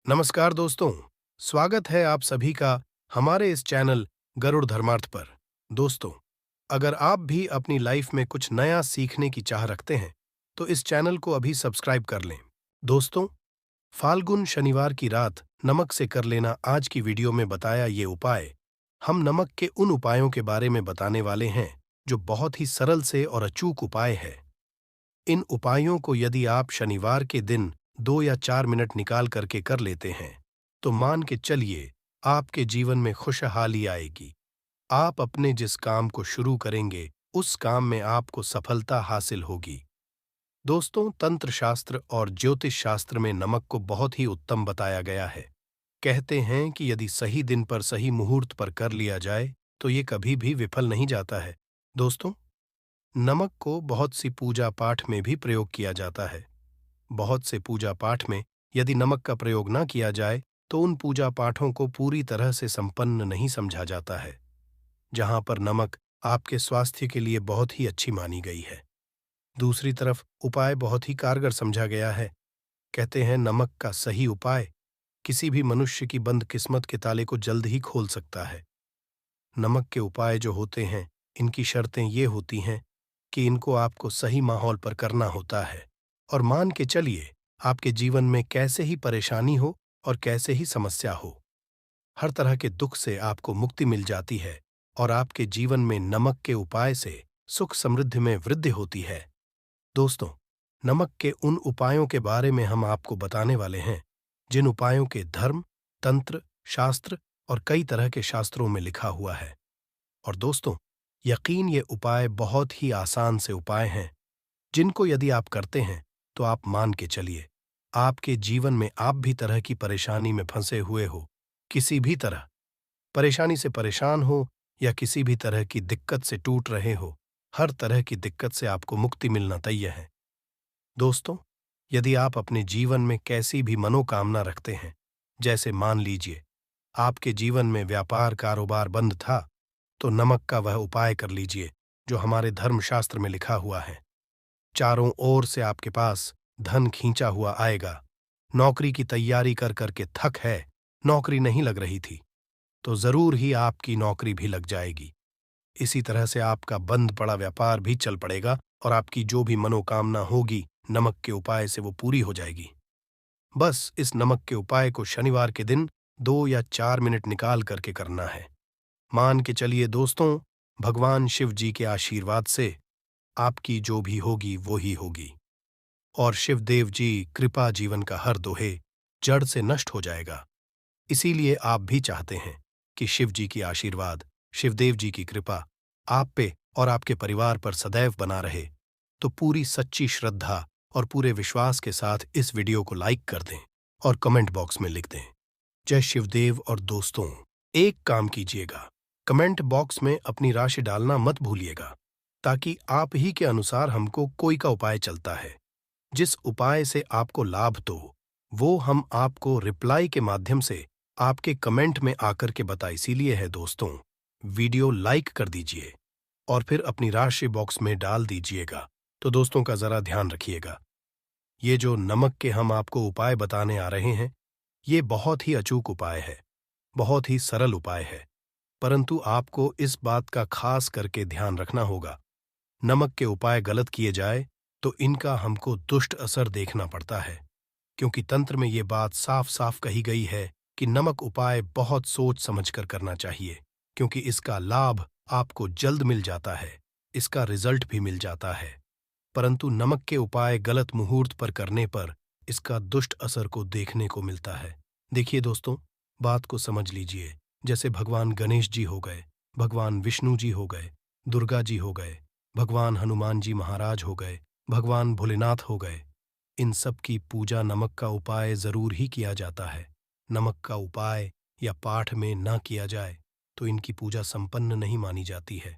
नमस्कार दोस्तों, स्वागत है आप सभी का हमारे इस चैनल गरुड़ धर्मार्थ पर। दोस्तों, अगर आप भी अपनी लाइफ में कुछ नया सीखने की चाह रखते हैं, तो इस चैनल को अभी सब्सक्राइब कर लें। दोस्तों, फाल्गुन शनिवार की रात नमक से कर लेना आज की वीडियो में बताया ये उपाय, हम नमक के उन उपायों के बारे में बताने वाले हैं, जो बहुत ही सरल से और अचूक उपाय है। इन उपायों को यदि आप शनिवार के दिन 2 या 4 मिनट निकाल करके कर लेते हैं, तो मान के चलिए आपके जीवन में खुशहाली आएगी। आप अपने जिस काम को शुरू करेंगे, उस काम में आपको सफलता हासिल होगी। दोस्तों, तंत्र शास्त्र और ज्योतिष शास्त्र में नमक को बहुत ही उत्तम बताया गया है। कहते हैं कि यदि सही दिन पर सही मुहूर्त पर कर लिया जाए, तो ये कभी भी विफल नहीं जाता है। दोस्तों, नमक को बहुत सी पूजा पाठ में भी प्रयोग किया जाता है। बहुत से पूजा पाठ में यदि नमक का प्रयोग न किया जाए, तो उन पूजा पाठों को पूरी तरह से संपन्न नहीं समझा जाता है। जहां पर नमक आपके स्वास्थ्य के लिए बहुत ही अच्छी मानी गई है, दूसरी तरफ उपाय बहुत ही कारगर समझा गया है। कहते हैं नमक का सही उपाय किसी भी मनुष्य की बंद किस्मत के ताले को जल्द ही खोल सकता है। नमक के उपाय जो होते हैं, इनकी शर्तें ये होती हैं कि इनको आपको सही माहौल पर करना होता है। और मान के चलिए, आपके जीवन में कैसे ही परेशानी हो और कैसे ही समस्या हो, हर तरह के दुख से आपको मुक्ति मिल जाती है और आपके जीवन में नमक के उपाय से सुख समृद्धि में वृद्धि होती है। दोस्तों, नमक के उन उपायों के बारे में हम आपको बताने वाले हैं, जिन उपायों के धर्म, तंत्र, शास्त्र और कई तरह के शास्त्रों में लिखा हुआ है। और दोस्तों, यकीन ये उपाय बहुत ही आसान से उपाय हैं, जिनको यदि आप करते हैं, तो आप मान के चलिए, आपके जीवन में आप भी तरह की परेशानी में फंसे हुए हो, किसी भी तरह परेशानी से परेशान हो या किसी भी तरह की दिक्कत से टूट रहे हो, हर तरह की दिक्कत से आपको मुक्ति मिलना तय है। दोस्तों, यदि आप अपने जीवन में कैसी भी मनोकामना रखते हैं, जैसे मान लीजिए आपके जीवन में व्यापार कारोबार बंद था, तो नमक का वह उपाय कर लीजिए जो हमारे धर्मशास्त्र में लिखा हुआ है। चारों ओर से आपके पास धन खींचा हुआ आएगा। नौकरी की तैयारी कर करके थक है, नौकरी नहीं लग रही थी, तो जरूर ही आपकी नौकरी भी लग जाएगी। इसी तरह से आपका बंद पड़ा व्यापार भी चल पड़ेगा और आपकी जो भी मनोकामना होगी, नमक के उपाय से वो पूरी हो जाएगी। बस इस नमक के उपाय को शनिवार के दिन 2 या 4 मिनट निकाल करके करना है। मान के चलिए दोस्तों, भगवान शिव जी के आशीर्वाद से आपकी जो भी होगी वो ही होगी और शिवदेव जी कृपा जीवन का हर दोहे जड़ से नष्ट हो जाएगा। इसीलिए आप भी चाहते हैं कि शिव जी की आशीर्वाद, शिवदेव जी की कृपा आप पे और आपके परिवार पर सदैव बना रहे, तो पूरी सच्ची श्रद्धा और पूरे विश्वास के साथ इस वीडियो को लाइक कर दें और कमेंट बॉक्स में लिख दें, जय शिवदेव। और दोस्तों, एक काम कीजिएगा, कमेंट बॉक्स में अपनी राशि डालना मत भूलिएगा, ताकि आप ही के अनुसार हमको कोई का उपाय चलता है। जिस उपाय से आपको लाभ तो वो हम आपको रिप्लाई के माध्यम से आपके कमेंट में आकर के बता। इसीलिए है दोस्तों, वीडियो लाइक कर दीजिए और फिर अपनी राशि बॉक्स में डाल दीजिएगा। तो दोस्तों का जरा ध्यान रखिएगा, ये जो नमक के हम आपको उपाय बताने आ रहे हैं, ये बहुत ही अचूक उपाय है, बहुत ही सरल उपाय है, परंतु आपको इस बात का खास करके ध्यान रखना होगा। नमक के उपाय गलत किए जाए तो इनका हमको दुष्ट असर देखना पड़ता है, क्योंकि तंत्र में ये बात साफ साफ कही गई है कि नमक उपाय बहुत सोच समझकर करना चाहिए, क्योंकि इसका लाभ आपको जल्द मिल जाता है, इसका रिजल्ट भी मिल जाता है। परंतु नमक के उपाय गलत मुहूर्त पर करने पर इसका दुष्ट असर को देखने को मिलता है। देखिए दोस्तों, बात को समझ लीजिए, जैसे भगवान गणेश जी हो गए, भगवान विष्णु जी हो गए, दुर्गा जी हो गए, भगवान हनुमान जी महाराज हो गए, भगवान भोलेनाथ हो गए, इन सब की पूजा नमक का उपाय जरूर ही किया जाता है। नमक का उपाय या पाठ में न किया जाए तो इनकी पूजा संपन्न नहीं मानी जाती है।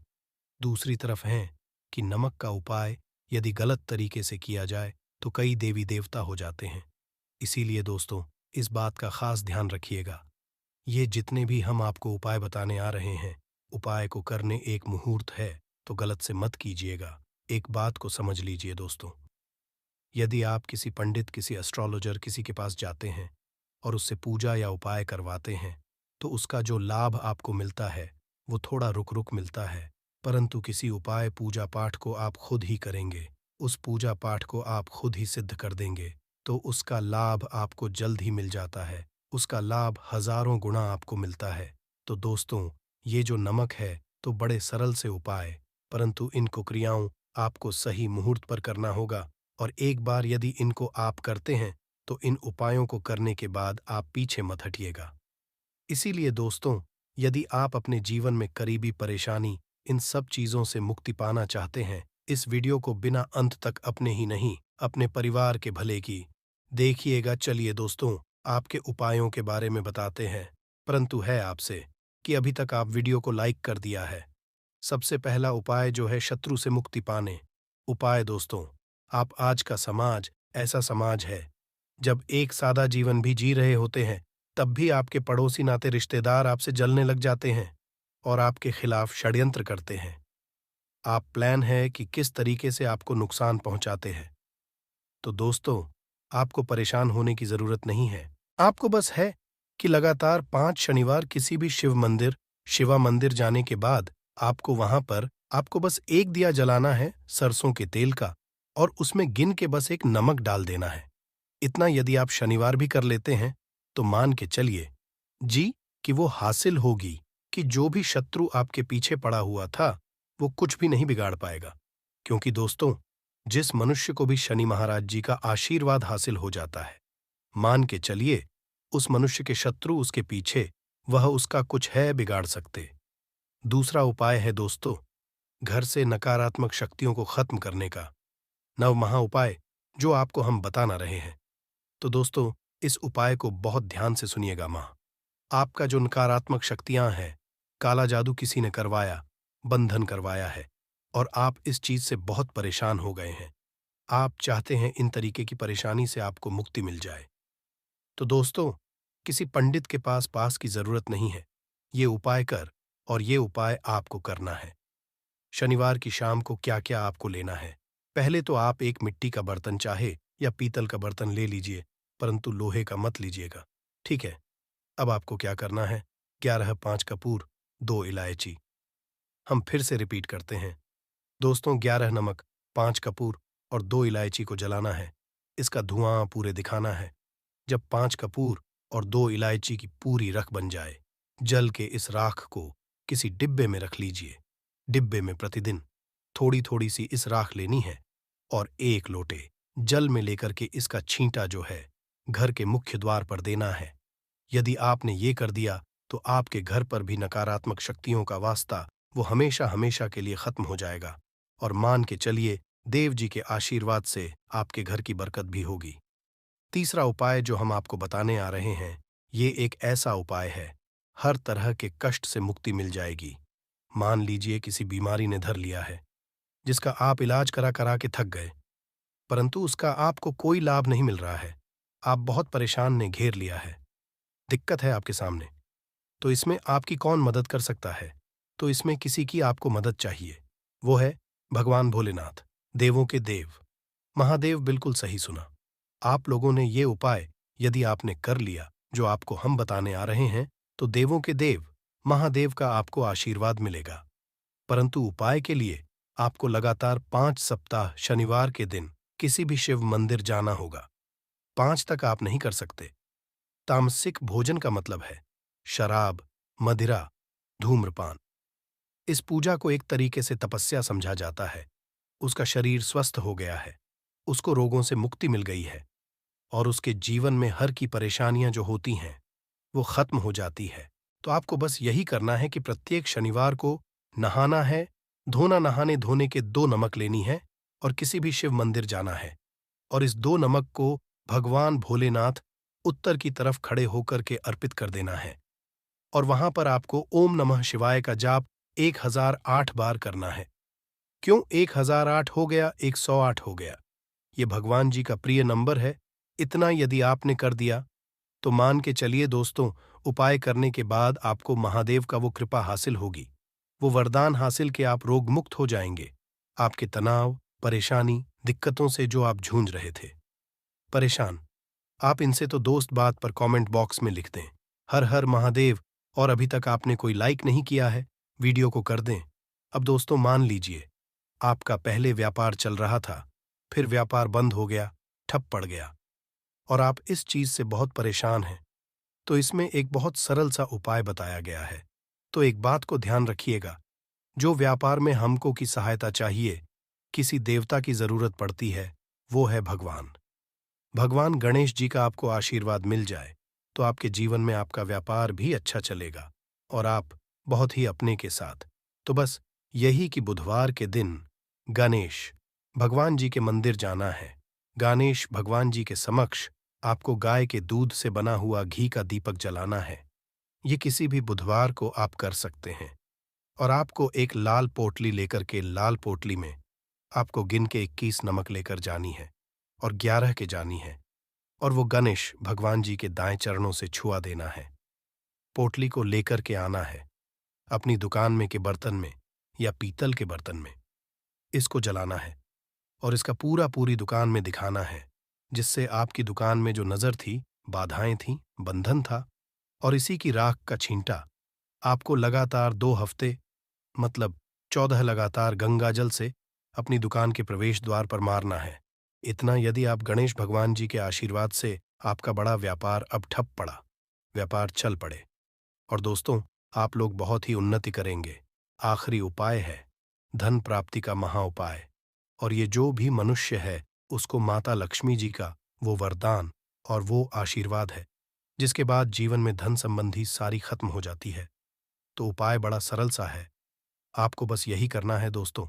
दूसरी तरफ है कि नमक का उपाय यदि गलत तरीके से किया जाए तो कई देवी देवता हो जाते हैं। इसीलिए दोस्तों, इस बात का खास ध्यान रखिएगा। ये जितने भी हम आपको उपाय बताने आ रहे हैं, उपाय को करने एक मुहूर्त है, तो गलत से मत कीजिएगा। एक बात को समझ लीजिए दोस्तों, यदि आप किसी पंडित, किसी एस्ट्रोलॉजर, किसी के पास जाते हैं और उससे पूजा या उपाय करवाते हैं तो उसका जो लाभ आपको मिलता है वो थोड़ा रुक रुक मिलता है। परंतु किसी उपाय पूजा पाठ को आप खुद ही करेंगे, उस पूजा पाठ को आप खुद ही सिद्ध कर देंगे, तो उसका लाभ आपको जल्द ही मिल जाता है, उसका लाभ हजारों गुना आपको मिलता है। तो दोस्तों, ये जो नमक है तो बड़े सरल से उपाय, परंतु इन कुक्रियाओं आपको सही मुहूर्त पर करना होगा। और एक बार यदि इनको आप करते हैं तो इन उपायों को करने के बाद आप पीछे मत हटिएगा। इसीलिए दोस्तों, यदि आप अपने जीवन में करीबी परेशानी, इन सब चीजों से मुक्ति पाना चाहते हैं, इस वीडियो को बिना अंत तक अपने ही नहीं, अपने परिवार के भले की देखिएगा। चलिए दोस्तों, आपके उपायों के बारे में बताते हैं, परंतु है आपसे कि अभी तक आप वीडियो को लाइक कर दिया है। सबसे पहला उपाय जो है शत्रु से मुक्ति पाने। उपाय दोस्तों, आप आज का समाज ऐसा समाज है जब एक सादा जीवन भी जी रहे होते हैं तब भी आपके पड़ोसी नाते रिश्तेदार आपसे जलने लग जाते हैं और आपके खिलाफ षड्यंत्र करते हैं। आप प्लान है कि किस तरीके से आपको नुकसान पहुंचाते हैं। तो दोस्तों, आपको परेशान होने की जरूरत नहीं है। आपको बस है कि लगातार 5 शनिवार किसी भी शिव मंदिर, शिवा मंदिर जाने के बाद आपको वहां पर आपको बस एक दिया जलाना है सरसों के तेल का, और उसमें गिन के बस एक नमक डाल देना है। इतना यदि आप शनिवार भी कर लेते हैं तो मान के चलिए जी कि वो हासिल होगी कि जो भी शत्रु आपके पीछे पड़ा हुआ था वो कुछ भी नहीं बिगाड़ पाएगा। क्योंकि दोस्तों, जिस मनुष्य को भी शनि महाराज जी का आशीर्वाद हासिल हो जाता है, मान के चलिए उस मनुष्य के शत्रु उसके पीछे, वह उसका कुछ है बिगाड़ सकते। दूसरा उपाय है दोस्तों, घर से नकारात्मक शक्तियों को खत्म करने का नव महा उपाय जो आपको हम बताना रहे हैं। तो दोस्तों, इस उपाय को बहुत ध्यान से सुनिएगा। मां, आपका जो नकारात्मक शक्तियां हैं, काला जादू किसी ने करवाया, बंधन करवाया है और आप इस चीज से बहुत परेशान हो गए हैं। आप चाहते हैं इन तरीके की परेशानी से आपको मुक्ति मिल जाए। तो दोस्तों, किसी पंडित के पास की जरूरत नहीं है। ये उपाय कर, और ये उपाय आपको करना है। शनिवार की शाम को क्या क्या आपको लेना है। पहले तो आप एक मिट्टी का बर्तन चाहे या पीतल का बर्तन ले लीजिए, परंतु लोहे का मत लीजिएगा, ठीक है। अब आपको क्या करना है, 11 5 कपूर, 2 इलायची। हम फिर से रिपीट करते हैं दोस्तों, 11 नमक, 5 कपूर और 2 इलायची को जलाना है। इसका धुआं पूरे दिखाना है। जब 5 कपूर और 2 इलायची की पूरी रख बन जाए, जल के इस राख को किसी डिब्बे में रख लीजिए। डिब्बे में प्रतिदिन थोड़ी थोड़ी सी इस राख लेनी है और 1 लोटे जल में लेकर के इसका छींटा जो है घर के मुख्य द्वार पर देना है। यदि आपने ये कर दिया तो आपके घर पर भी नकारात्मक शक्तियों का वास्ता वो हमेशा हमेशा के लिए खत्म हो जाएगा, और मान के चलिए देव जी के आशीर्वाद से आपके घर की बरकत भी होगी। तीसरा उपाय जो हम आपको बताने आ रहे हैं, ये एक ऐसा उपाय है, हर तरह के कष्ट से मुक्ति मिल जाएगी। मान लीजिए किसी बीमारी ने धर लिया है जिसका आप इलाज करा करा के थक गए, परंतु उसका आपको कोई लाभ नहीं मिल रहा है। आप बहुत परेशान ने घेर लिया है, दिक्कत है आपके सामने। तो इसमें आपकी कौन मदद कर सकता है? तो इसमें किसी की आपको मदद चाहिए, वो है भगवान भोलेनाथ, देवों के देव, महादेव। बिल्कुल सही सुना। आप लोगों ने ये उपाय यदि आपने कर लिया जो आपको हम बताने आ रहे हैं, तो देवों के देव महादेव का आपको आशीर्वाद मिलेगा। परंतु उपाय के लिए आपको लगातार 5 सप्ताह शनिवार के दिन किसी भी शिव मंदिर जाना होगा। 5 तक आप नहीं कर सकते। तामसिक भोजन का मतलब है शराब, मदिरा, धूम्रपान। इस पूजा को एक तरीके से तपस्या समझा जाता है। उसका शरीर स्वस्थ हो गया है, उसको रोगों से मुक्ति मिल गई है और उसके जीवन में हर की परेशानियां जो होती हैं वो खत्म हो जाती है। तो आपको बस यही करना है कि प्रत्येक शनिवार को नहाना है, धोना नहाने धोने के 2 नमक लेनी है और किसी भी शिव मंदिर जाना है, और इस 2 नमक को भगवान भोलेनाथ उत्तर की तरफ खड़े होकर के अर्पित कर देना है। और वहां पर आपको ओम नमः शिवाय का जाप 1008 बार करना है। क्यों 1008 हो गया, 108 हो गया? ये भगवान जी का प्रिय नंबर है। इतना यदि आपने कर दिया तो मान के चलिए दोस्तों, उपाय करने के बाद आपको महादेव का वो कृपा हासिल होगी, वो वरदान हासिल के आप रोग मुक्त हो जाएंगे। आपके तनाव, परेशानी, दिक्कतों से जो आप जूझ रहे थे, परेशान, आप इनसे तो दोस्त बात पर कमेंट बॉक्स में लिख दें, हर हर महादेव, और अभी तक आपने कोई लाइक नहीं किया है, वीडियो को कर दें। अब दोस्तों मान लीजिए, आपका पहले व्यापार चल रहा था, फिर व्यापार बंद हो गया, ठप पड़ गया, और आप इस चीज से बहुत परेशान हैं। तो इसमें एक बहुत सरल सा उपाय बताया गया है। तो एक बात को ध्यान रखिएगा, जो व्यापार में हमको की सहायता चाहिए, किसी देवता की जरूरत पड़ती है, वो है भगवान। भगवान गणेश जी का आपको आशीर्वाद मिल जाए तो आपके जीवन में आपका व्यापार भी अच्छा चलेगा और आप बहुत ही अपने के साथ। तो बस यही कि बुधवार के दिन गणेश भगवान जी के मंदिर जाना है। गणेश भगवान जी के समक्ष आपको गाय के दूध से बना हुआ घी का दीपक जलाना है। ये किसी भी बुधवार को आप कर सकते हैं। और आपको एक लाल पोटली लेकर के लाल पोटली में आपको गिन के 21 नमक लेकर जानी है और 11 के जानी है, और वो गणेश भगवान जी के दाएं चरणों से छुआ देना है। पोटली को लेकर के आना है अपनी दुकान में के बर्तन में या पीतल के बर्तन में। इसको जलाना है और इसका पूरी दुकान में दिखाना है, जिससे आपकी दुकान में जो नजर थी, बाधाएं थीं, बंधन था, और इसी की राख का छींटा आपको लगातार 2 हफ्ते, मतलब 14 लगातार गंगाजल से अपनी दुकान के प्रवेश द्वार पर मारना है। इतना यदि आप गणेश भगवान जी के आशीर्वाद से आपका बड़ा व्यापार अब ठप पड़ा, व्यापार चल पड़े, और दोस्तों आप लोग बहुत ही उन्नति करेंगे। आखिरी उपाय है धन प्राप्ति का महा उपाय, और ये जो भी मनुष्य है उसको माता लक्ष्मी जी का वो वरदान और वो आशीर्वाद है, जिसके बाद जीवन में धन संबंधी सारी खत्म हो जाती है। तो उपाय बड़ा सरल सा है, आपको बस यही करना है दोस्तों,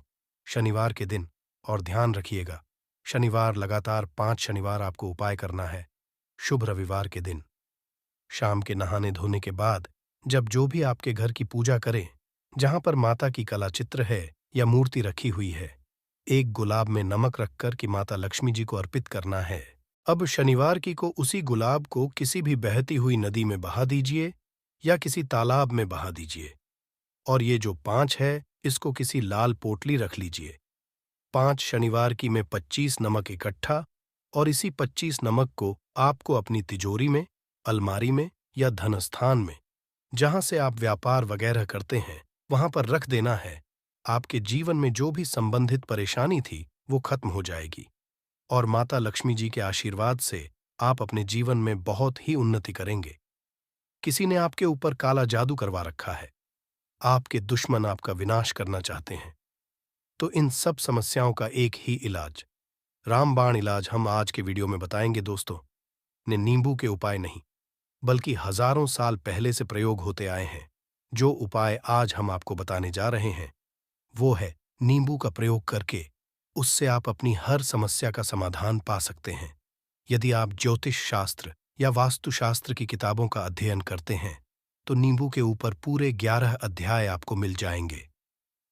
शनिवार के दिन। और ध्यान रखिएगा, शनिवार लगातार 5 शनिवार आपको उपाय करना है। शुभ रविवार के दिन शाम के नहाने धोने के बाद जब जो भी आपके घर की पूजा करें, जहां पर माता की कला चित्र है या मूर्ति रखी हुई है, एक गुलाब में नमक रखकर कि माता लक्ष्मी जी को अर्पित करना है। अब शनिवार की को उसी गुलाब को किसी भी बहती हुई नदी में बहा दीजिए या किसी तालाब में बहा दीजिए, और ये जो 5 है इसको किसी लाल पोटली रख लीजिए। 5 शनिवार की में 25 नमक इकट्ठा, और इसी 25 नमक को आपको अपनी तिजोरी में, अलमारी में या धनस्थान में, जहां से आप व्यापार वगैरह करते हैं, वहां पर रख देना है। आपके जीवन में जो भी संबंधित परेशानी थी वो खत्म हो जाएगी, और माता लक्ष्मी जी के आशीर्वाद से आप अपने जीवन में बहुत ही उन्नति करेंगे। किसी ने आपके ऊपर काला जादू करवा रखा है, आपके दुश्मन आपका विनाश करना चाहते हैं, तो इन सब समस्याओं का एक ही इलाज, रामबाण इलाज हम आज के वीडियो में बताएंगे दोस्तों। ने नींबू के उपाय नहीं, बल्कि हजारों साल पहले से प्रयोग होते आए हैं। जो उपाय आज हम आपको बताने जा रहे हैं वो है नींबू का प्रयोग करके उससे आप अपनी हर समस्या का समाधान पा सकते हैं। यदि आप ज्योतिष शास्त्र या वास्तुशास्त्र की किताबों का अध्ययन करते हैं तो नींबू के ऊपर पूरे 11 अध्याय आपको मिल जाएंगे।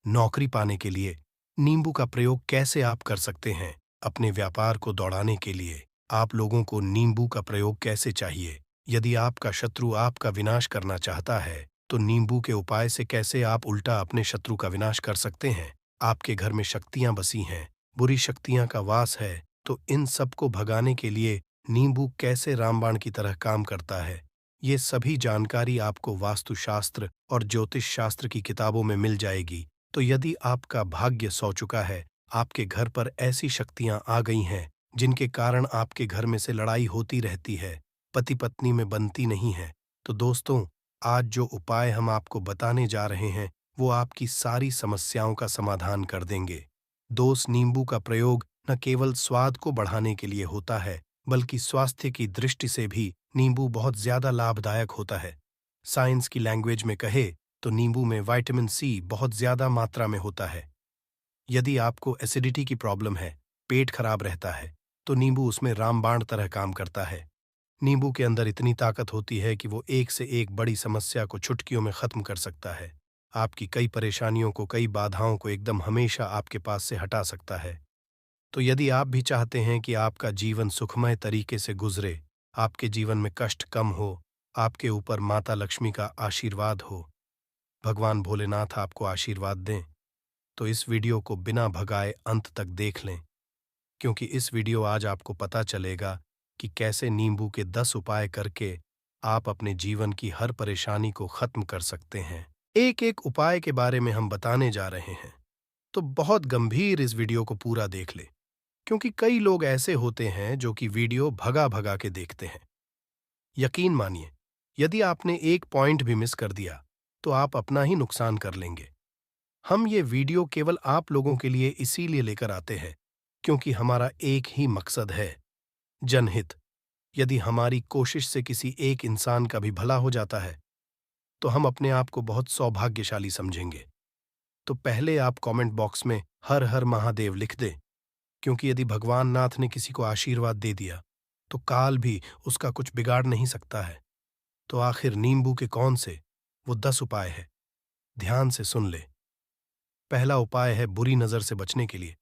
नौकरी पाने के लिए नींबू का प्रयोग कैसे आप कर सकते हैं, अपने व्यापार को दौड़ाने के लिए आप लोगों को नींबू का प्रयोग कैसे चाहिए, यदि आपका शत्रु आपका विनाश करना चाहता है तो नींबू के उपाय से कैसे आप उल्टा अपने शत्रु का विनाश कर सकते हैं। आपके घर में शक्तियां बसी हैं, बुरी शक्तियां का वास है, तो इन सब को भगाने के लिए नींबू कैसे रामबाण की तरह काम करता है, ये सभी जानकारी आपको वास्तुशास्त्र और ज्योतिष शास्त्र की किताबों में मिल जाएगी। तो यदि आपका भाग्य सौ चुका है, आपके घर पर ऐसी शक्तियां आ गई हैं जिनके कारण आपके घर में से लड़ाई होती रहती है, पति पत्नी में बनती नहीं है, तो दोस्तों आज जो उपाय हम आपको बताने जा रहे हैं वो आपकी सारी समस्याओं का समाधान कर देंगे। दोस्त, नींबू का प्रयोग न केवल स्वाद को बढ़ाने के लिए होता है, बल्कि स्वास्थ्य की दृष्टि से भी नींबू बहुत ज्यादा लाभदायक होता है। साइंस की लैंग्वेज में कहे तो नींबू में विटामिन सी बहुत ज्यादा मात्रा में होता है। यदि आपको एसिडिटी की प्रॉब्लम है, पेट खराब रहता है, तो नींबू उसमें रामबाण तरह काम करता है। नींबू के अंदर इतनी ताकत होती है कि वो एक से एक बड़ी समस्या को चुटकियों में खत्म कर सकता है। आपकी कई परेशानियों को, कई बाधाओं को एकदम हमेशा आपके पास से हटा सकता है। तो यदि आप भी चाहते हैं कि आपका जीवन सुखमय तरीके से गुजरे, आपके जीवन में कष्ट कम हो, आपके ऊपर माता लक्ष्मी का आशीर्वाद हो, भगवान भोलेनाथ आपको आशीर्वाद दें, तो इस वीडियो को बिना भगाए अंत तक देख लें, क्योंकि इस वीडियो आज आपको पता चलेगा कि कैसे नींबू के 10 उपाय करके आप अपने जीवन की हर परेशानी को खत्म कर सकते हैं। एक एक उपाय के बारे में हम बताने जा रहे हैं, तो बहुत गंभीर इस वीडियो को पूरा देख ले, क्योंकि कई लोग ऐसे होते हैं जो कि वीडियो भगा भगा के देखते हैं। यकीन मानिए, यदि आपने एक पॉइंट भी मिस कर दिया तो आप अपना ही नुकसान कर लेंगे। हम ये वीडियो केवल आप लोगों के लिए इसीलिए लेकर आते हैं क्योंकि हमारा एक ही मकसद है, जनहित। यदि हमारी कोशिश से किसी एक इंसान का भी भला हो जाता है तो हम अपने आप को बहुत सौभाग्यशाली समझेंगे। तो पहले आप कमेंट बॉक्स में हर हर महादेव लिख दें, क्योंकि यदि भगवान नाथ ने किसी को आशीर्वाद दे दिया तो काल भी उसका कुछ बिगाड़ नहीं सकता है। तो आखिर नींबू के कौन से वो 10 उपाय है, ध्यान से सुन ले। पहला उपाय है बुरी नजर से बचने के लिए।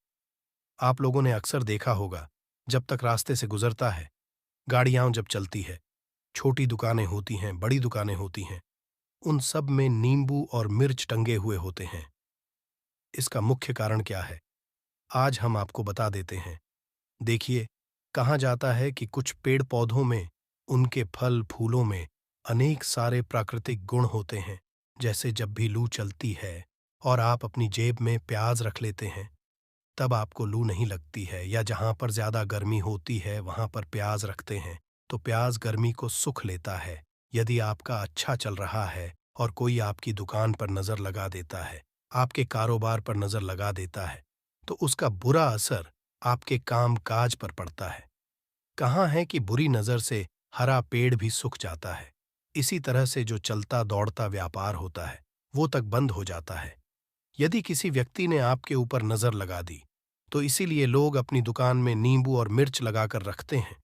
आप लोगों ने अक्सर देखा होगा, जब तक रास्ते से गुजरता है, गाड़ियां जब चलती है, छोटी दुकानें होती हैं, बड़ी दुकानें होती हैं, उन सब में नींबू और मिर्च टंगे हुए होते हैं। इसका मुख्य कारण क्या है, आज हम आपको बता देते हैं। देखिए, कहा जाता है कि कुछ पेड़ पौधों में, उनके फल फूलों में अनेक सारे प्राकृतिक गुण होते हैं। जैसे जब भी लू चलती है और आप अपनी जेब में प्याज रख लेते हैं, तब आपको लू नहीं लगती है। या जहां पर ज्यादा गर्मी होती है वहां पर प्याज रखते हैं तो प्याज गर्मी को सुख लेता है। यदि आपका अच्छा चल रहा है और कोई आपकी दुकान पर नजर लगा देता है, आपके कारोबार पर नजर लगा देता है, तो उसका बुरा असर आपके काम काज पर पड़ता है। कहाँ है कि बुरी नजर से हरा पेड़ भी सूख जाता है। इसी तरह से जो चलता दौड़ता व्यापार होता है वो तक बंद हो जाता है। यदि किसी व्यक्ति ने आपके ऊपर नजर लगा दी तो इसीलिए लोग अपनी दुकान में नींबू और मिर्च लगाकर रखते हैं।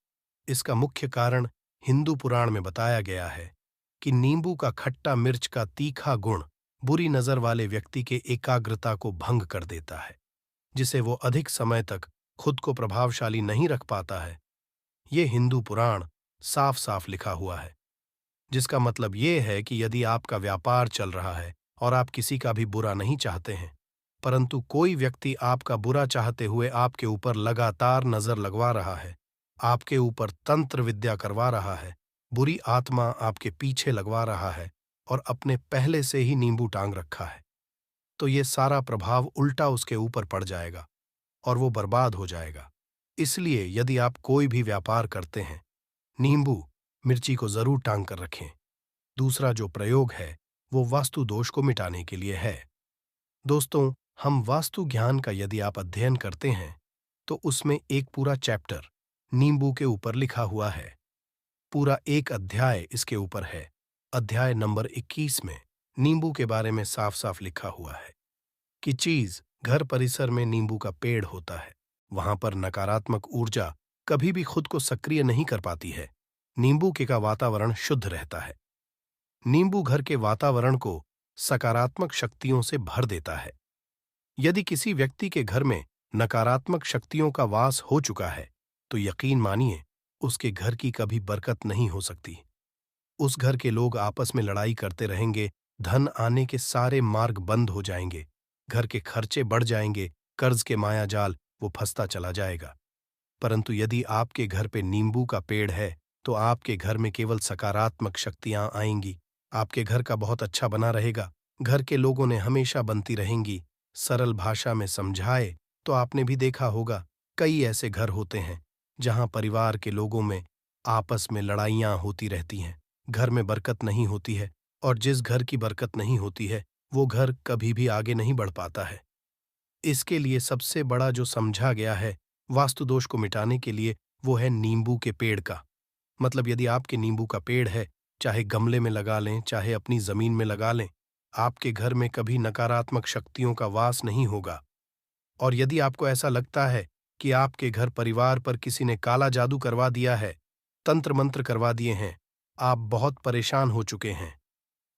इसका मुख्य कारण हिंदू पुराण में बताया गया है कि नींबू का खट्टा मिर्च का तीखा गुण बुरी नजर वाले व्यक्ति के एकाग्रता को भंग कर देता है, जिसे वो अधिक समय तक खुद को प्रभावशाली नहीं रख पाता है। ये हिंदू पुराण साफ साफ लिखा हुआ है, जिसका मतलब ये है कि यदि आपका व्यापार चल रहा है और आप किसी का भी बुरा नहीं चाहते हैं, परंतु कोई व्यक्ति आपका बुरा चाहते हुए आपके ऊपर लगातार नजर लगवा रहा है, आपके ऊपर तंत्र विद्या करवा रहा है, बुरी आत्मा आपके पीछे लगवा रहा है और अपने पहले से ही नींबू टांग रखा है, तो ये सारा प्रभाव उल्टा उसके ऊपर पड़ जाएगा और वो बर्बाद हो जाएगा। इसलिए यदि आप कोई भी व्यापार करते हैं, नींबू मिर्ची को जरूर टांग कर रखें। दूसरा जो प्रयोग है वो वास्तु दोष को मिटाने के लिए है। दोस्तों, हम वास्तु ज्ञान का यदि आप अध्ययन करते हैं तो उसमें एक पूरा चैप्टर नींबू के ऊपर लिखा हुआ है। पूरा एक अध्याय इसके ऊपर है। अध्याय नंबर 21 में नींबू के बारे में साफ साफ लिखा हुआ है कि चीज घर परिसर में नींबू का पेड़ होता है, वहां पर नकारात्मक ऊर्जा कभी भी खुद को सक्रिय नहीं कर पाती है। नींबू के का वातावरण शुद्ध रहता है। नींबू घर के वातावरण को सकारात्मक शक्तियों से भर देता है। यदि किसी व्यक्ति के घर में नकारात्मक शक्तियों का वास हो चुका है तो यकीन मानिए उसके घर की कभी बरकत नहीं हो सकती। उस घर के लोग आपस में लड़ाई करते रहेंगे, धन आने के सारे मार्ग बंद हो जाएंगे, घर के खर्चे बढ़ जाएंगे, कर्ज के माया जाल वो फंसता चला जाएगा। परंतु यदि आपके घर पे नींबू का पेड़ है तो आपके घर में केवल सकारात्मक शक्तियां आएंगी। आपके घर का बहुत अच्छा बना रहेगा, घर के लोगों ने हमेशा बनती रहेंगी। सरल भाषा में समझाए तो आपने भी देखा होगा, कई ऐसे घर होते हैं जहां परिवार के लोगों में आपस में लड़ाइयां होती रहती हैं, घर में बरकत नहीं होती है, और जिस घर की बरकत नहीं होती है वो घर कभी भी आगे नहीं बढ़ पाता है। इसके लिए सबसे बड़ा जो समझा गया है वास्तु दोष को मिटाने के लिए वो है नींबू के पेड़ का। मतलब यदि आपके नींबू का पेड़ है, चाहे गमले में लगा लें चाहे अपनी जमीन में लगा लें, आपके घर में कभी नकारात्मक शक्तियों का वास नहीं होगा। और यदि आपको ऐसा लगता है कि आपके घर परिवार पर किसी ने काला जादू करवा दिया है, तंत्र मंत्र करवा दिए हैं, आप बहुत परेशान हो चुके हैं,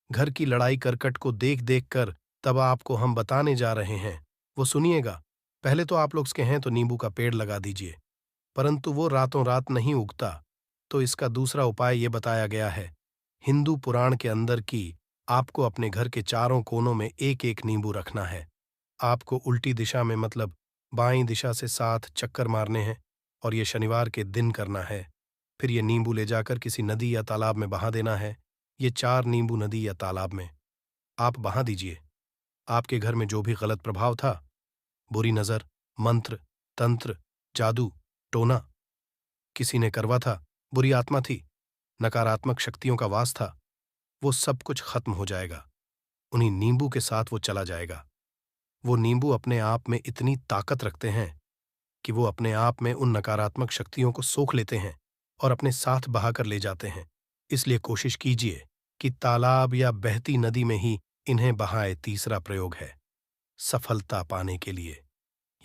घर की लड़ाई करकट को देख देख कर, तब आपको हम बताने जा रहे हैं, वो सुनिएगा। पहले तो आप लोग के हैं तो नींबू का पेड़ लगा दीजिए, परंतु वो रातों रात नहीं उगता। तो इसका दूसरा उपाय ये बताया गया है हिंदू पुराण के अंदर कि आपको अपने घर के चारों कोनों में एक एक नींबू रखना है। आपको उल्टी दिशा में, मतलब बाईं दिशा से 7 चक्कर मारने हैं और ये शनिवार के दिन करना है। फिर ये नींबू ले जाकर किसी नदी या तालाब में बहा देना है। ये 4 नींबू नदी या तालाब में आप बहा दीजिए। आपके घर में जो भी गलत प्रभाव था, बुरी नजर, मंत्र, तंत्र, जादू, टोना, किसी ने करवा था, बुरी आत्मा थी, नकारात्मक शक्तियों का वास था, वो सब कुछ खत्म हो जाएगा। उन्हीं नींबू के साथ वो चला जाएगा। वो नींबू अपने आप में इतनी ताकत रखते हैं कि वो अपने आप में उन नकारात्मक शक्तियों को सोख लेते हैं और अपने साथ बहाकर ले जाते हैं। इसलिए कोशिश कीजिए कि तालाब या बहती नदी में ही इन्हें बहाए। तीसरा प्रयोग है सफलता पाने के लिए।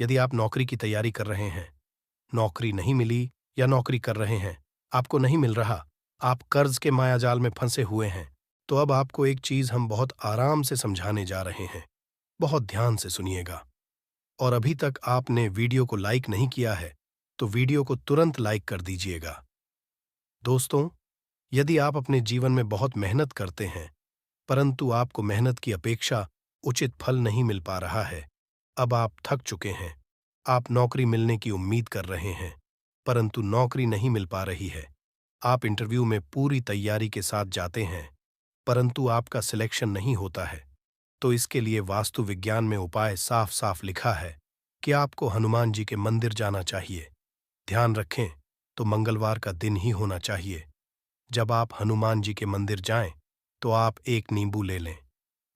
यदि आप नौकरी की तैयारी कर रहे हैं, नौकरी नहीं मिली या नौकरी कर रहे हैं, आपको नहीं मिल रहा, आप कर्ज के मायाजाल में फंसे हुए हैं, तो अब आपको एक चीज हम बहुत आराम से समझाने जा रहे हैं। बहुत ध्यान से सुनिएगा। और अभी तक आपने वीडियो को लाइक नहीं किया है, तो वीडियो को तुरंत लाइक कर दीजिएगा। दोस्तों, यदि आप अपने जीवन में बहुत मेहनत करते हैं, परंतु आपको मेहनत की अपेक्षा उचित फल नहीं मिल पा रहा है, अब आप थक चुके हैं, आप नौकरी मिलने की उम्मीद कर रहे हैं, परंतु नौकरी नहीं मिल पा रही है, आप इंटरव्यू में पूरी तैयारी के साथ जाते हैं, परंतु आपका सिलेक्शन नहीं होता है, तो इसके लिए वास्तु विज्ञान में उपाय साफ साफ लिखा है कि आपको हनुमान जी के मंदिर जाना चाहिए। ध्यान रखें, तो मंगलवार का दिन ही होना चाहिए। जब आप हनुमान जी के मंदिर जाएं, तो आप 1 नींबू ले लें,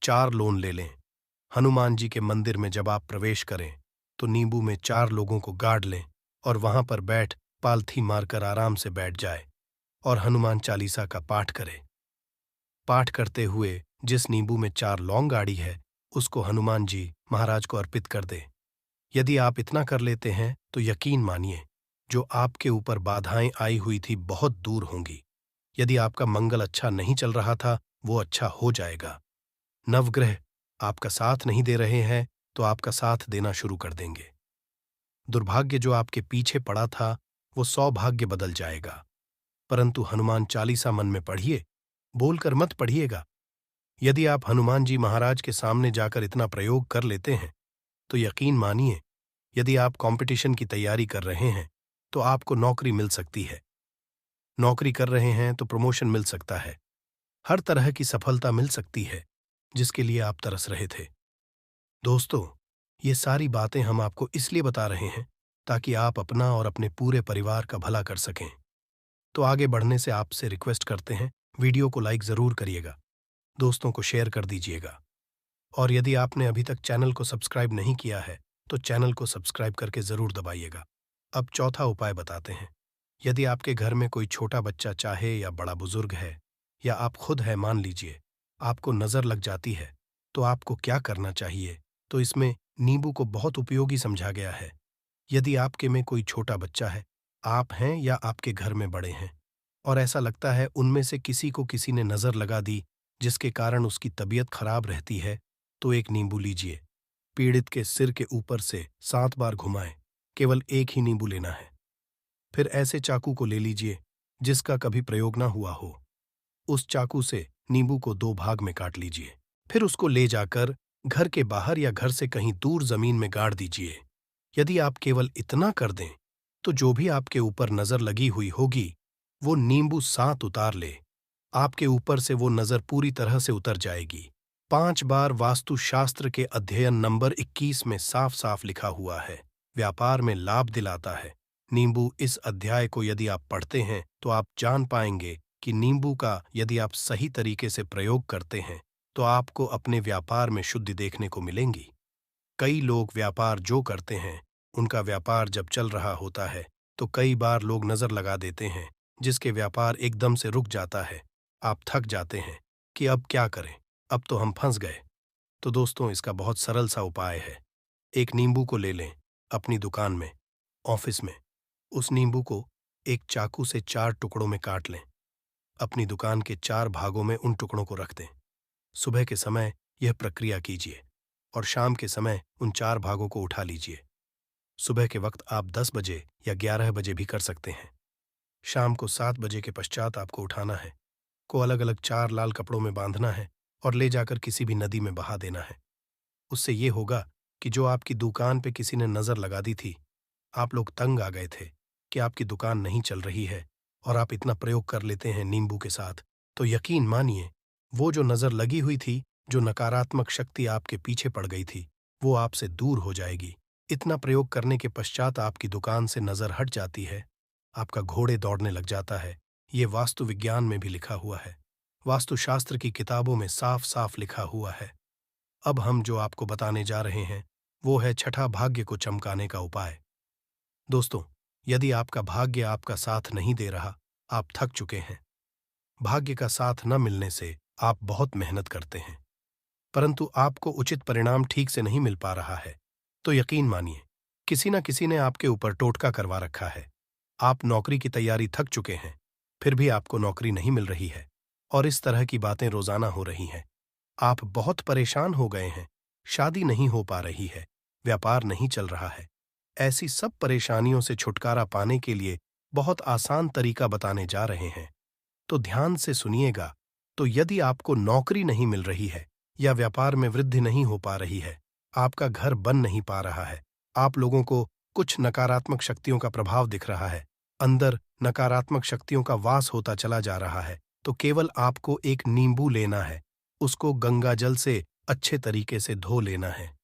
4 लोन ले लें। हनुमान जी के मंदिर में जब आप प्रवेश करें, तो नींबू में 4 लोगों को गाड़ लें और वहां पर बैठ पालथी मारकर आराम से बैठ जाए और हनुमान चालीसा का पाठ करें। पाठ करते हुए जिस नींबू में 4 लौंग गाड़ी है, उसको हनुमान जी महाराज को अर्पित कर दें। यदि आप इतना कर लेते हैं, तो यकीन मानिए, जो आपके ऊपर बाधाएं आई हुई थी बहुत दूर होंगी। यदि आपका मंगल अच्छा नहीं चल रहा था, वो अच्छा हो जाएगा। नवग्रह आपका साथ नहीं दे रहे हैं, तो आपका साथ देना शुरू कर देंगे। दुर्भाग्य जो आपके पीछे पड़ा था, वो सौभाग्य बदल जाएगा। परंतु हनुमान चालीसा मन में पढ़िए, बोलकर मत पढ़िएगा। यदि आप हनुमान जी महाराज के सामने जाकर इतना प्रयोग कर लेते हैं, तो यकीन मानिए, यदि आप कंपटीशन की तैयारी कर रहे हैं, तो आपको नौकरी मिल सकती है। नौकरी कर रहे हैं तो प्रमोशन मिल सकता है। हर तरह की सफलता मिल सकती है, जिसके लिए आप तरस रहे थे। दोस्तों, ये सारी बातें हम आपको इसलिए बता रहे हैं ताकि आप अपना और अपने पूरे परिवार का भला कर सकें। तो आगे बढ़ने से आपसे रिक्वेस्ट करते हैं, वीडियो को लाइक जरूर करिएगा, दोस्तों को शेयर कर दीजिएगा। और यदि आपने अभी तक चैनल को सब्सक्राइब नहीं किया है, तो चैनल को सब्सक्राइब करके जरूर दबाइएगा। अब चौथा उपाय बताते हैं। यदि आपके घर में कोई छोटा बच्चा चाहे या बड़ा बुजुर्ग है, या आप खुद है, मान लीजिए, आपको नजर लग जाती है, तो आपको क्या करना चाहिए? तो इसमें नींबू को बहुत उपयोगी समझा गया है। यदि आपके में कोई छोटा बच्चा है, आप हैं या आपके घर में बड़े हैं, और ऐसा लगता है उनमें से किसी को किसी ने नजर लगा दी, जिसके कारण उसकी तबीयत खराब रहती है, तो 1 नींबू लीजिए, पीड़ित के सिर के ऊपर से 7 बार घुमाएं। केवल 1 ही नींबू लेना है। फिर ऐसे चाकू को ले लीजिए जिसका कभी प्रयोग ना हुआ हो। उस चाकू से नींबू को 2 भाग में काट लीजिए। फिर उसको ले जाकर घर के बाहर या घर से कहीं दूर जमीन में गाड़ दीजिए। यदि आप केवल इतना कर दें, तो जो भी आपके ऊपर नजर लगी हुई होगी, वो नींबू साथ उतार ले। आपके ऊपर से वो नजर पूरी तरह से उतर जाएगी। 5 बार वास्तु शास्त्र के अध्ययन नंबर 21 में साफ साफ लिखा हुआ है, व्यापार में लाभ दिलाता है। नींबू इस अध्याय को यदि आप पढ़ते हैं, तो आप जान पाएंगे कि नींबू का यदि आप सही तरीके से प्रयोग करते हैं, तो आपको अपने व्यापार में शुद्धि देखने को मिलेंगी। कई लोग व्यापार जो करते हैं, उनका व्यापार जब चल रहा होता है, तो कई बार लोग नजर लगा देते हैं, जिसके व्यापार एकदम से रुक जाता है। आप थक जाते हैं कि अब क्या करें, अब तो हम फंस गए। तो दोस्तों, इसका बहुत सरल सा उपाय है। 1 नींबू को ले लें, अपनी दुकान में, ऑफिस में। उस नींबू को एक चाकू से 4 टुकड़ों में काट लें। अपनी दुकान के 4 भागों में उन टुकड़ों को रख दें। सुबह के समय यह प्रक्रिया कीजिए और शाम के समय उन 4 भागों को उठा लीजिए। सुबह के वक्त आप 10 बजे या 11 बजे भी कर सकते हैं। शाम को 7 बजे के पश्चात आपको उठाना है, को अलग अलग 4 लाल कपड़ों में बांधना है और ले जाकर किसी भी नदी में बहा देना है। उससे ये होगा कि जो आपकी दुकान पे किसी ने नजर लगा दी थी, आप लोग तंग आ गए थे कि आपकी दुकान नहीं चल रही है और आप इतना प्रयोग कर लेते हैं नींबू के साथ, तो यकीन मानिए, वो जो नज़र लगी हुई थी, जो नकारात्मक शक्ति आपके पीछे पड़ गई थी, वो आपसे दूर हो जाएगी। इतना प्रयोग करने के पश्चात आपकी दुकान से नज़र हट जाती है, आपका घोड़े दौड़ने लग जाता है। ये वास्तु विज्ञान में भी लिखा हुआ है, वास्तुशास्त्र की किताबों में साफ-साफ लिखा हुआ है। अब हम जो आपको बताने जा रहे हैं, वो है छठा भाग्य को चमकाने का उपाय। दोस्तों, यदि आपका भाग्य आपका साथ नहीं दे रहा, आप थक चुके हैं। भाग्य का साथ न मिलने से आप बहुत मेहनत करते हैं, परंतु आपको उचित परिणाम ठीक से नहीं मिल पा रहा है, तो यकीन मानिए, किसी न किसी ने आपके ऊपर टोटका करवा रखा है। आप नौकरी की तैयारी थक चुके हैं, फिर भी आपको नौकरी नहीं मिल रही है, और इस तरह की बातें रोजाना हो रही हैं। आप बहुत परेशान हो गए हैं, शादी नहीं हो पा रही है, व्यापार नहीं चल रहा है। ऐसी सब परेशानियों से छुटकारा पाने के लिए बहुत आसान तरीका बताने जा रहे हैं, तो ध्यान से सुनिएगा। तो यदि आपको नौकरी नहीं मिल रही है या व्यापार में वृद्धि नहीं हो पा रही है, आपका घर बन नहीं पा रहा है, आप लोगों को कुछ नकारात्मक शक्तियों का प्रभाव दिख रहा है, अंदर नकारात्मक शक्तियों का वास होता चला जा रहा है, तो केवल आपको एक नींबू लेना है, उसको गंगा जल से अच्छे तरीके से धो लेना है।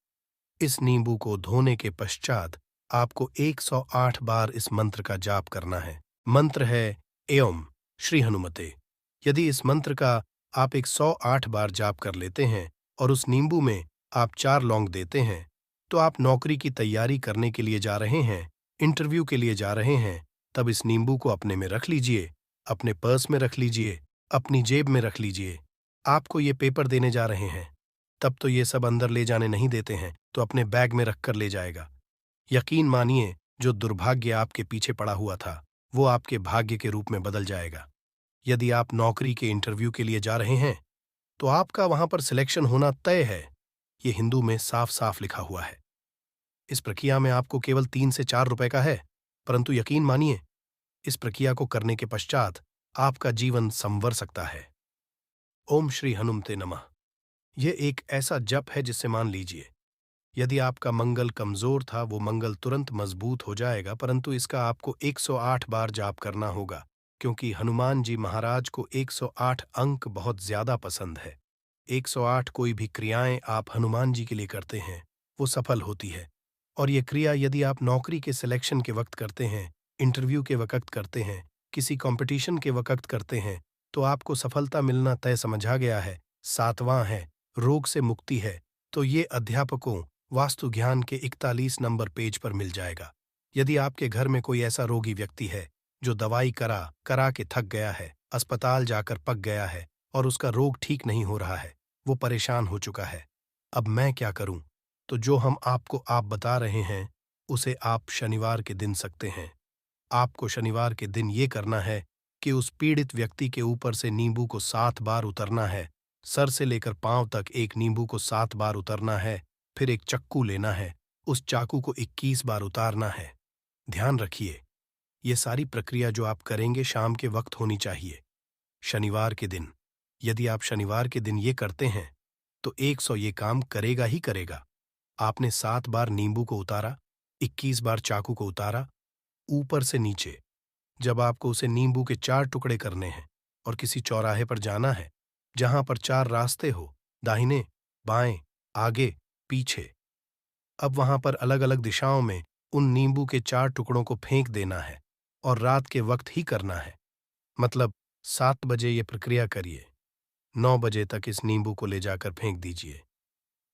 इस नींबू को धोने के पश्चात आपको 108 बार इस मंत्र का जाप करना है। मंत्र है एओम श्री हनुमते। यदि इस मंत्र का आप 108 बार जाप कर लेते हैं और उस नींबू में आप 4 लौंग देते हैं, तो आप नौकरी की तैयारी करने के लिए जा रहे हैं, इंटरव्यू के लिए जा रहे हैं, तब इस नींबू को अपने में रख लीजिए, अपने पर्स में रख लीजिए, अपनी जेब में रख लीजिए। आपको ये पेपर देने जा रहे हैं, तब तो ये सब अंदर ले जाने नहीं देते हैं, तो अपने बैग में रखकर ले जाएगा। यकीन मानिए, जो दुर्भाग्य आपके पीछे पड़ा हुआ था, वो आपके भाग्य के रूप में बदल जाएगा। यदि आप नौकरी के इंटरव्यू के लिए जा रहे हैं, तो आपका वहां पर सिलेक्शन होना तय है। ये हिंदू में साफ साफ लिखा हुआ है। इस प्रक्रिया में आपको केवल 3 से 4 रुपए का है, परंतु यकीन मानिए, इस प्रक्रिया को करने के पश्चात आपका जीवन संवर सकता है। ओम श्री हनुमते नमः। यह एक ऐसा जप है जिससे मान लीजिए, यदि आपका मंगल कमजोर था, वो मंगल तुरंत मजबूत हो जाएगा, परंतु इसका आपको 108 बार जाप करना होगा, क्योंकि हनुमान जी महाराज को 108 अंक बहुत ज्यादा पसंद है। 108 कोई भी क्रियाएं आप हनुमान जी के लिए करते हैं, वो सफल होती है। और ये क्रिया यदि आप नौकरी के सिलेक्शन के वक्त करते हैं, इंटरव्यू के वक्त करते हैं, किसी कंपटीशन के वक्त करते हैं, तो आपको सफलता मिलना तय समझा गया है। 7वां है, रोग से मुक्ति है, तो ये अध्यापकों वास्तु ज्ञान के 41 नंबर पेज पर मिल जाएगा। यदि आपके घर में कोई ऐसा रोगी व्यक्ति है जो दवाई करा करा के थक गया है, अस्पताल जाकर पक गया है और उसका रोग ठीक नहीं हो रहा है, वो परेशान हो चुका है, अब मैं क्या करूं? तो जो हम आपको आप बता रहे हैं, उसे आप शनिवार के दिन सकते हैं। आपको शनिवार के दिन ये करना है कि उस पीड़ित व्यक्ति के ऊपर से नींबू को 7 बार उतरना है, सर से लेकर पांव तक एक नींबू को 7 बार उतरना है, फिर एक चक्कू लेना है, उस चाकू को 21 बार उतारना है। ध्यान रखिए, ये सारी प्रक्रिया जो आप करेंगे शाम के वक्त होनी चाहिए, शनिवार के दिन। यदि आप शनिवार के दिन ये करते हैं, तो 100 ये काम करेगा ही करेगा। आपने 7 बार नींबू को उतारा, 21 बार चाकू को उतारा, ऊपर से नीचे। जब आपको उसे नींबू के 4 टुकड़े करने हैं और किसी चौराहे पर जाना है, जहां पर 4 रास्ते हो, दाहिने, बाएं, आगे, पीछे। अब वहां पर अलग अलग दिशाओं में उन नींबू के 4 टुकड़ों को फेंक देना है, और रात के वक्त ही करना है। मतलब 7 बजे ये प्रक्रिया करिए, 9 बजे तक इस नींबू को ले जाकर फेंक दीजिए।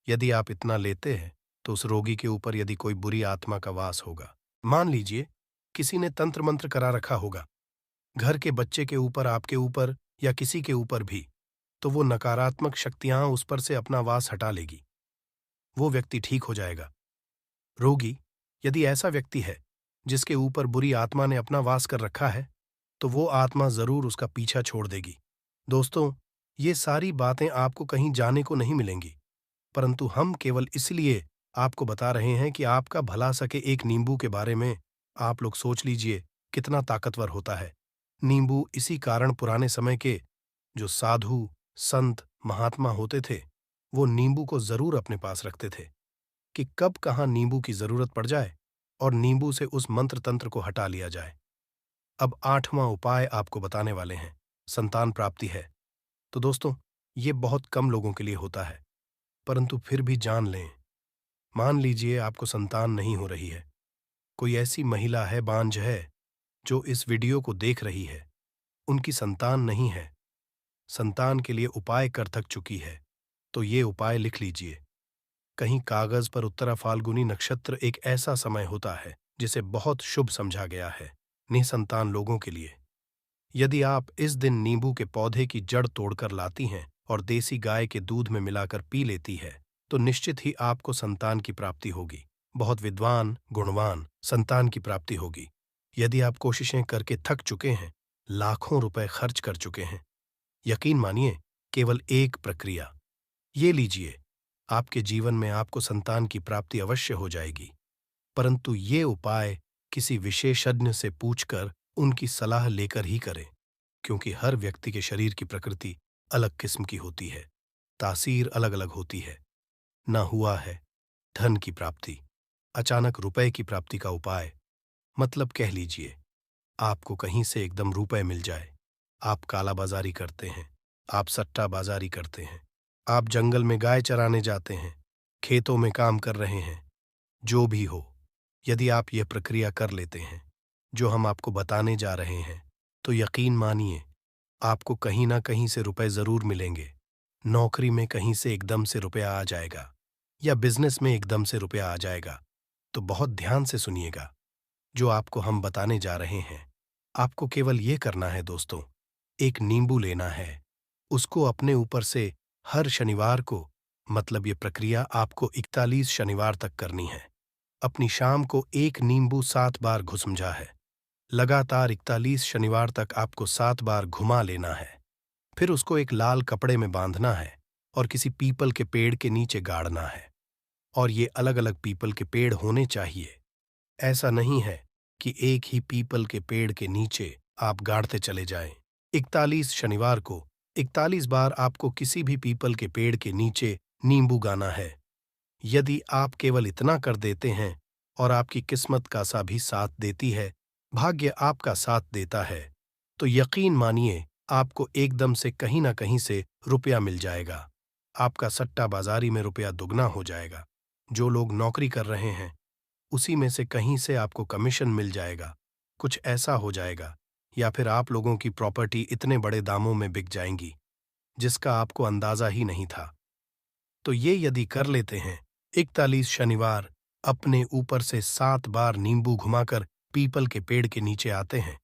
यदि आप इतना लेते हैं, तो उस रोगी के ऊपर यदि कोई बुरी आत्मा का वास होगा, मान लीजिए किसी ने तंत्र मंत्र करा रखा होगा, घर के बच्चे के ऊपर, आपके ऊपर या किसी के ऊपर भी, तो वो नकारात्मक शक्तियां उस पर से अपना वास हटा लेगी, वो व्यक्ति ठीक हो जाएगा। रोगी यदि ऐसा व्यक्ति है जिसके ऊपर बुरी आत्मा ने अपना वास कर रखा है, तो वो आत्मा जरूर उसका पीछा छोड़ देगी। दोस्तों, ये सारी बातें आपको कहीं जाने को नहीं मिलेंगी, परंतु हम केवल इसलिए आपको बता रहे हैं कि आपका भला सके। एक नींबू के बारे में आप लोग सोच लीजिए कितना ताकतवर होता है नींबू। इसी कारण पुराने समय के जो साधु, संत, महात्मा होते थे, वो नींबू को जरूर अपने पास रखते थे कि कब कहाँ नींबू की जरूरत पड़ जाए और नींबू से उस मंत्र तंत्र को हटा लिया जाए। अब 8वां उपाय आपको बताने वाले हैं, संतान प्राप्ति है। तो दोस्तों, ये बहुत कम लोगों के लिए होता है, परंतु फिर भी जान लें। मान लीजिए आपको संतान नहीं हो रही है। कोई ऐसी महिला है, बांझ है, जो इस वीडियो को देख रही है। उनकी संतान नहीं है, संतान के लिए उपाय कर थक चुकी है। तो ये उपाय लिख लीजिए। कहीं कागज पर उत्तरा फाल्गुनी नक्षत्र एक ऐसा समय होता है जिसे बहुत शुभ समझा गया है निसंतान लोगों के लिए। यदि आप इस दिन नींबू के पौधे की जड़ तोड़कर लाती हैं और देसी गाय के दूध में मिलाकर पी लेती है, तो निश्चित ही आपको संतान की प्राप्ति होगी। बहुत विद्वान, गुणवान संतान की प्राप्ति होगी। यदि आप कोशिशें करके थक चुके हैं, लाखों रुपए खर्च कर चुके हैं, यकीन मानिए, केवल एक प्रक्रिया ये लीजिए, आपके जीवन में आपको संतान की प्राप्ति अवश्य हो जाएगी। परंतु ये उपाय किसी विशेषज्ञ से पूछकर उनकी सलाह लेकर ही करें, क्योंकि हर व्यक्ति के शरीर की प्रकृति अलग किस्म की होती है, तासीर अलग अलग होती है। ना हुआ है धन की प्राप्ति, अचानक रुपए की प्राप्ति का उपाय, मतलब कह लीजिए आपको कहीं से एकदम रुपए मिल जाए। आप कालाबाजारी करते हैं, आप सट्टाबाजारी करते हैं, आप जंगल में गाय चराने जाते हैं, खेतों में काम कर रहे हैं, जो भी हो, यदि आप यह प्रक्रिया कर लेते हैं जो हम आपको बताने जा रहे हैं, तो यकीन मानिए आपको कहीं ना कहीं से रुपए जरूर मिलेंगे। नौकरी में कहीं से एकदम से रुपया आ जाएगा, या बिजनेस में एकदम से रुपया आ जाएगा। तो बहुत ध्यान से सुनिएगा जो आपको हम बताने जा रहे हैं। आपको केवल ये करना है दोस्तों, एक नींबू लेना है, उसको अपने ऊपर से हर शनिवार को, मतलब ये प्रक्रिया आपको 41 शनिवार तक करनी है। अपनी शाम को एक नींबू 7 बार घुसमझा है। लगातार 41 शनिवार तक आपको 7 बार घुमा लेना है। फिर उसको एक लाल कपड़े में बांधना है और किसी पीपल के पेड़ के नीचे गाड़ना है। और ये अलग अलग पीपल के पेड़ होने चाहिए। ऐसा नहीं है कि एक ही पीपल के पेड़ के नीचे आप गाड़ते चले जाएं। 41 शनिवार को 41 बार आपको किसी भी पीपल के पेड़ के नीचे नींबू गाना है। यदि आप केवल इतना कर देते हैं और आपकी किस्मत का सा भी साथ देती है, भाग्य आपका साथ देता है, तो यकीन मानिए आपको एकदम से कहीं ना कहीं से रुपया मिल जाएगा। आपका सट्टा बाजारी में रुपया दुगना हो जाएगा। जो लोग नौकरी कर रहे हैं, उसी में से कहीं से आपको कमीशन मिल जाएगा। कुछ ऐसा हो जाएगा, या फिर आप लोगों की प्रॉपर्टी इतने बड़े दामों में बिक जाएंगी जिसका आपको अंदाजा ही नहीं था। तो ये यदि कर लेते हैं, 41 शनिवार अपने ऊपर से 7 बार नींबू घुमाकर पीपल के पेड़ के नीचे आते हैं,